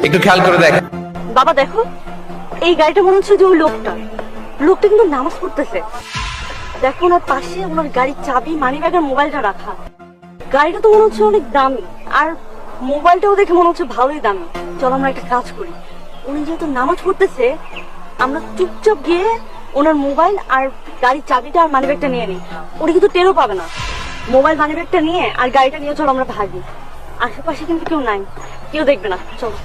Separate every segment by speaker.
Speaker 1: একটু খেয়াল করে দেখ।
Speaker 2: বাবা দেখো, এই গাড়িটা মনে হচ্ছে যে ওই লোকটা কিন্তু নামাজ পড়তেছে। দেখো ওনার পাশে ওনার গাড়ির চাবি, মানি ব্যাগ আর মোবাইলটা রাখা। গাড়িটা তো মনে হচ্ছে অনেক দামি, আর মোবাইলটাও দেখে মনে হচ্ছে ভালোই দামি। চলো আমরা একটা কাজ করি, উনি যেহেতু নামাজ পড়তেছে আমরা চুপচাপ গিয়ে ওনার মোবাইল আর গাড়ির চাবিটা আর মানি ব্যাগটা নিয়ে নিই। উনি কিন্তু টেরও পাবে না। মোবাইল মানি ব্যাগটা নিয়ে আর গাড়িটা নিয়ে চলো আমরা ভাগি। আশেপাশে কিন্তু কেউ নাই, কেউ দেখবে না, চলো।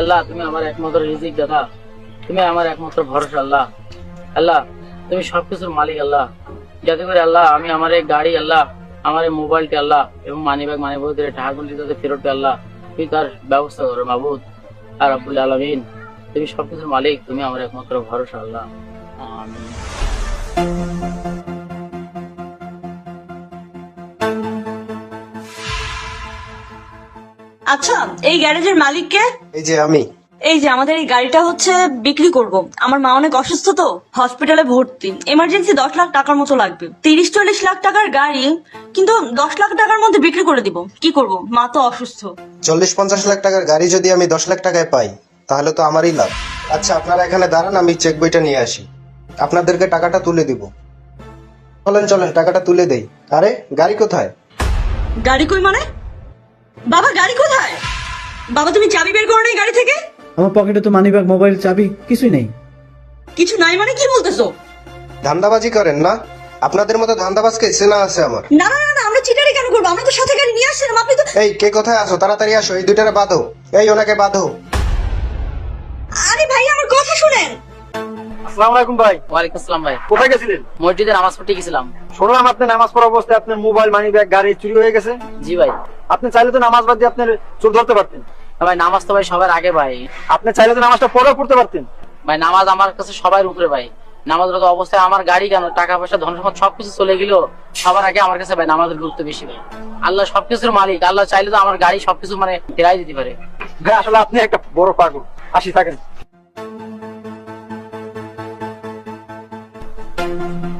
Speaker 3: আল্লাহ তুমি আমার একমাত্র রিজিক দাতা, তুমি আমার একমাত্র ভরসা। আল্লাহ আল্লাহ তুমি সবকিছুর মালিক। আল্লাহ যাতে করে আল্লাহ আমি আমার এই গাড়ি, আল্লাহ আমার এই মোবাইলটি, আল্লাহ এবং মানি ব্যাগ টাকাগুলি যাতে ফেরত পেয়ে, আল্লাহ তুমি তার ব্যবস্থা করো মাবুদ আর রাব্বুল আলামিন। তুমি সবকিছুর মালিক, তুমি আমার একমাত্র ভরসা। আল্লাহ আমিন।
Speaker 2: আচ্ছা, এই গ্যারেজের মালিককে?
Speaker 4: এই যে আমি।
Speaker 2: এই যে আমাদের এই গাড়িটা হচ্ছে বিক্রি করব। আমার মা অনেক অসুস্থ তো, হসপিটালে ভর্তি, এমার্জেন্সি 10 লাখ টাকার মতো লাগবে। 30-40 লাখ টাকার গাড়ি, কিন্তু 10 লাখ টাকার মধ্যে বিক্রি করে দিব। কি করব, মা তো অসুস্থ।
Speaker 4: 40-50 লাখ টাকার গাড়ি যদি আমি 10 লাখ টাকায় পাই তাহলে তো আমারই লাভ। আচ্ছা আপনারা এখানে দাঁড়ান, আমি চেক বইটা নিয়ে আসি, আপনাদেরকে টাকাটা তুলে দিব। চলেন চলেন টাকাটা তুলে দেই। আরে গাড়ি কোথায়?
Speaker 2: গাড়ি কই মানে? বাবা গাড়ি কোথায়? বাবা তুমি চাবি বের করো নাই গাড়ি থেকে?
Speaker 5: আমার পকেটে তো মানি ব্যাগ, মোবাইল, চাবি কিছুই নেই।
Speaker 2: কিছু নাই মানে কি বলতেছো?
Speaker 4: ধান্দাবাজি করেন না? আপনাদের মতো ধান্দাবাজকে চেনা আছে আমার।
Speaker 2: না না না না, আমরা চিটারি কেন করবো? আমরা তো সাথে গাড়ি নিয়ে আসছিলাম, আপনি তো।
Speaker 4: এই কে কোথায় আসো? তাড়াতাড়ি আসো, এই দুইটারে বাঁধো। এই ওনাকে বাঁধো।
Speaker 2: আরে ভাই আমার কথা শুনেন।
Speaker 6: আসসালামু আলাইকুম ভাই।
Speaker 3: ওয়ালাইকুম আসসালাম ভাই।
Speaker 6: কোথায় গেছিলেন?
Speaker 3: মসজিদে নামাজ পড়তে গেছিলাম।
Speaker 6: শুনলাম আপনি নামাজ পড়া অবস্থায় আপনার মোবাইল, মানি ব্যাগ, গাড়ি চুরি হয়ে গেছে।
Speaker 3: জি ভাই।
Speaker 6: আপনি চাইলে তো নামাজ বাদ দিয়ে আপনার চোর ধরতে পারতেন।
Speaker 3: ভাই নামাজ তো ভাই সবার আগে ভাই।
Speaker 6: আপনি চাইলে তো নামাজটা পরেও পড়তে পারতেন।
Speaker 3: ভাই নামাজ আমার কাছে সবার উপরে ভাই। নামাজরত অবস্থায় আমার গাড়ি কেন, টাকা পয়সা, ধন সম্পদ সবকিছু চলে গেল, সবার আগে আমার কাছে ভাই নামাজের গুরুত্ব বেশি ভাই। আল্লাহ সবকিছুর মালিক, আল্লাহ চাইলে তো আমার গাড়ি সবকিছু মানে ফেরাই দিতে পারে।
Speaker 6: ভাই আসলে আপনি একটা বড় পাগল। আসি থাকেন।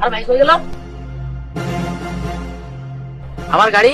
Speaker 3: আর ভাই কই গেল আমার গাড়ি?